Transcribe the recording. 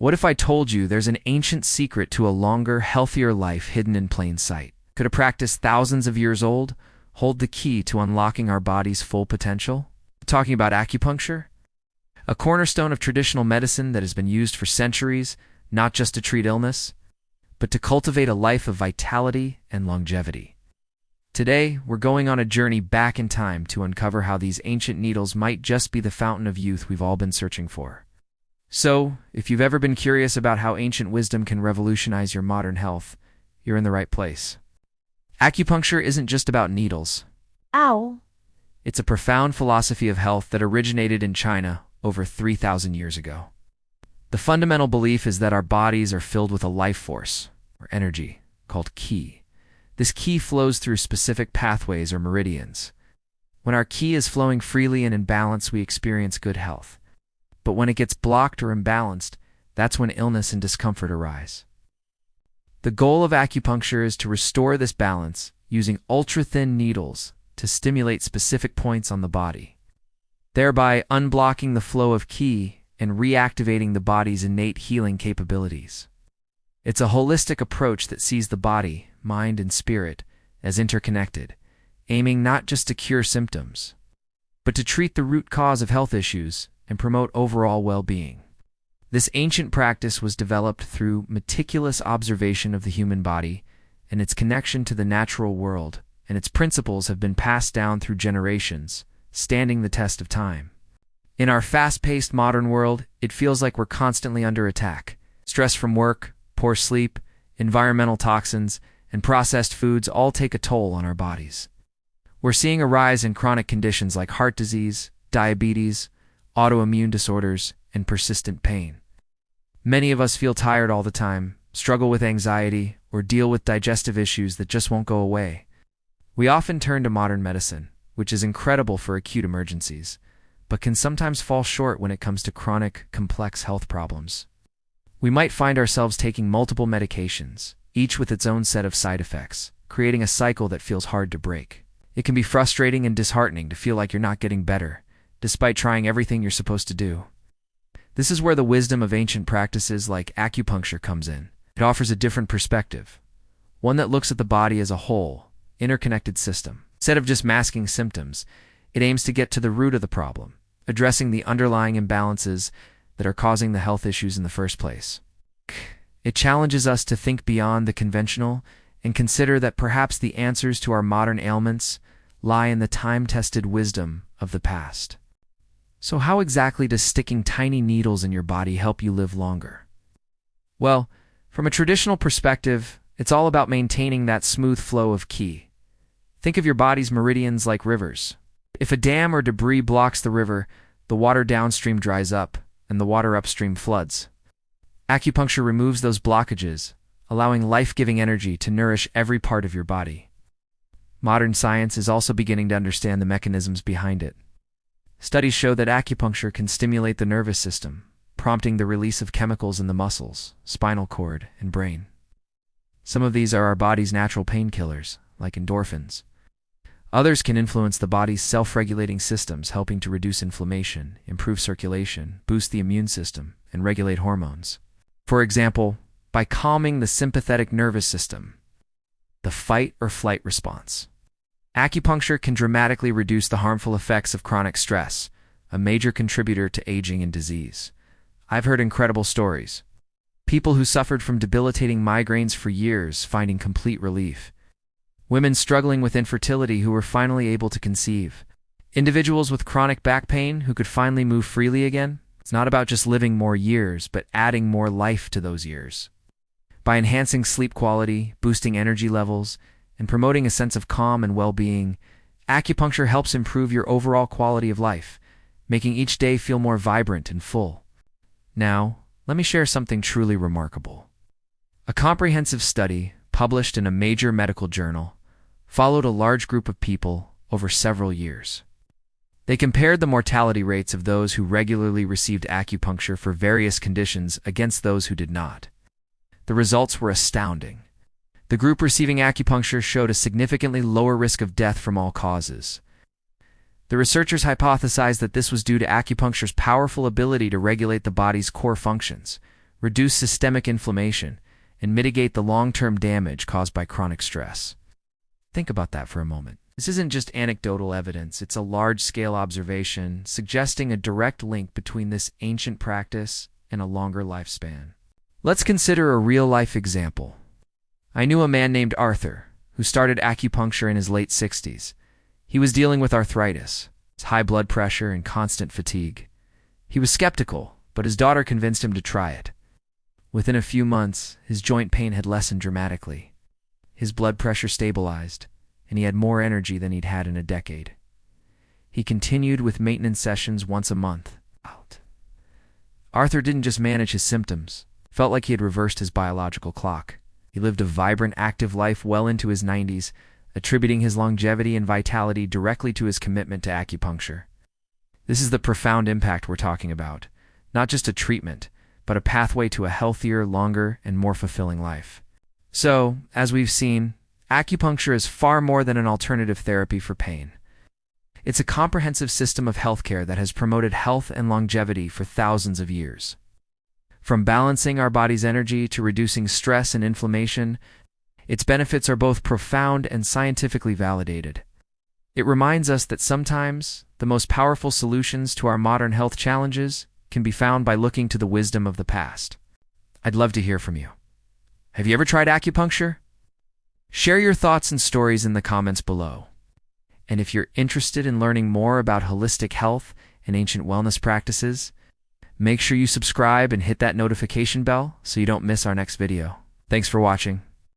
What if I told you there's an ancient secret to a longer, healthier life hidden in plain sight? Could a practice thousands of years old hold the key to unlocking our body's full potential? Talking about acupuncture? A cornerstone of traditional medicine that has been used for centuries, not just to treat illness, but to cultivate a life of vitality and longevity. Today, we're going on a journey back in time to uncover how these ancient needles might just be the fountain of youth we've all been searching for. So, if you've ever been curious about how ancient wisdom can revolutionize your modern health, you're in the right place. Acupuncture isn't just about needles. Ow. It's a profound philosophy of health that originated in China over 3,000 years ago. The fundamental belief is that our bodies are filled with a life force, or energy, called qi. This qi flows through specific pathways or meridians. When our qi is flowing freely and in balance, we experience good health. But when it gets blocked or imbalanced, that's when illness and discomfort arise. The goal of acupuncture is to restore this balance using ultra-thin needles to stimulate specific points on the body, thereby unblocking the flow of qi and reactivating the body's innate healing capabilities. It's a holistic approach that sees the body, mind, and spirit as interconnected, aiming not just to cure symptoms, but to treat the root cause of health issues and promote overall well-being. This ancient practice was developed through meticulous observation of the human body and its connection to the natural world, and its principles have been passed down through generations, standing the test of time. In our fast-paced modern world, it feels like we're constantly under attack. Stress from work, poor sleep, environmental toxins, and processed foods all take a toll on our bodies. We're seeing a rise in chronic conditions like heart disease, diabetes, autoimmune disorders, and persistent pain. Many of us feel tired all the time, struggle with anxiety, or deal with digestive issues that just won't go away. We often turn to modern medicine, which is incredible for acute emergencies, but can sometimes fall short when it comes to chronic, complex health problems. We might find ourselves taking multiple medications, each with its own set of side effects, creating a cycle that feels hard to break. It can be frustrating and disheartening to feel like you're not getting better, despite trying everything you're supposed to do. This is where the wisdom of ancient practices like acupuncture comes in. It offers a different perspective, one that looks at the body as a whole, interconnected system. Instead of just masking symptoms, it aims to get to the root of the problem, addressing the underlying imbalances that are causing the health issues in the first place. It challenges us to think beyond the conventional and consider that perhaps the answers to our modern ailments lie in the time-tested wisdom of the past. So how exactly does sticking tiny needles in your body help you live longer? Well, from a traditional perspective, it's all about maintaining that smooth flow of qi. Think of your body's meridians like rivers. If a dam or debris blocks the river, the water downstream dries up, and the water upstream floods. Acupuncture removes those blockages, allowing life-giving energy to nourish every part of your body. Modern science is also beginning to understand the mechanisms behind it. Studies show that acupuncture can stimulate the nervous system, prompting the release of chemicals in the muscles, spinal cord, and brain. Some of these are our body's natural painkillers, like endorphins. Others can influence the body's self-regulating systems, helping to reduce inflammation, improve circulation, boost the immune system, and regulate hormones. For example, by calming the sympathetic nervous system, the fight or flight response. Acupuncture can dramatically reduce the harmful effects of chronic stress, a major contributor to aging and disease. I've heard incredible stories. People who suffered from debilitating migraines for years finding complete relief. Women struggling with infertility who were finally able to conceive. Individuals with chronic back pain who could finally move freely again. It's not about just living more years, but adding more life to those years. By enhancing sleep quality, boosting energy levels, and promoting a sense of calm and well-being, acupuncture helps improve your overall quality of life, making each day feel more vibrant and full. Now, let me share something truly remarkable. A comprehensive study, published in a major medical journal, followed a large group of people over several years. They compared the mortality rates of those who regularly received acupuncture for various conditions against those who did not. The results were astounding. The group receiving acupuncture showed a significantly lower risk of death from all causes. The researchers hypothesized that this was due to acupuncture's powerful ability to regulate the body's core functions, reduce systemic inflammation, and mitigate the long-term damage caused by chronic stress. Think about that for a moment. This isn't just anecdotal evidence, it's a large-scale observation suggesting a direct link between this ancient practice and a longer lifespan. Let's consider a real-life example. I knew a man named Arthur, who started acupuncture in his late 60s. He was dealing with arthritis, high blood pressure, and constant fatigue. He was skeptical, but his daughter convinced him to try it. Within a few months, his joint pain had lessened dramatically. His blood pressure stabilized, and he had more energy than he'd had in a decade. He continued with maintenance sessions once a month. Arthur didn't just manage his symptoms. It felt like he had reversed his biological clock. He lived a vibrant, active life well into his 90s, attributing his longevity and vitality directly to his commitment to acupuncture. This is the profound impact we're talking about. Not just a treatment, but a pathway to a healthier, longer, and more fulfilling life. So, as we've seen, acupuncture is far more than an alternative therapy for pain. It's a comprehensive system of healthcare that has promoted health and longevity for thousands of years. From balancing our body's energy to reducing stress and inflammation, its benefits are both profound and scientifically validated. It reminds us that sometimes the most powerful solutions to our modern health challenges can be found by looking to the wisdom of the past. I'd love to hear from you. Have you ever tried acupuncture? Share your thoughts and stories in the comments below. And if you're interested in learning more about holistic health and ancient wellness practices, make sure you subscribe and hit that notification bell so you don't miss our next video. Thanks for watching.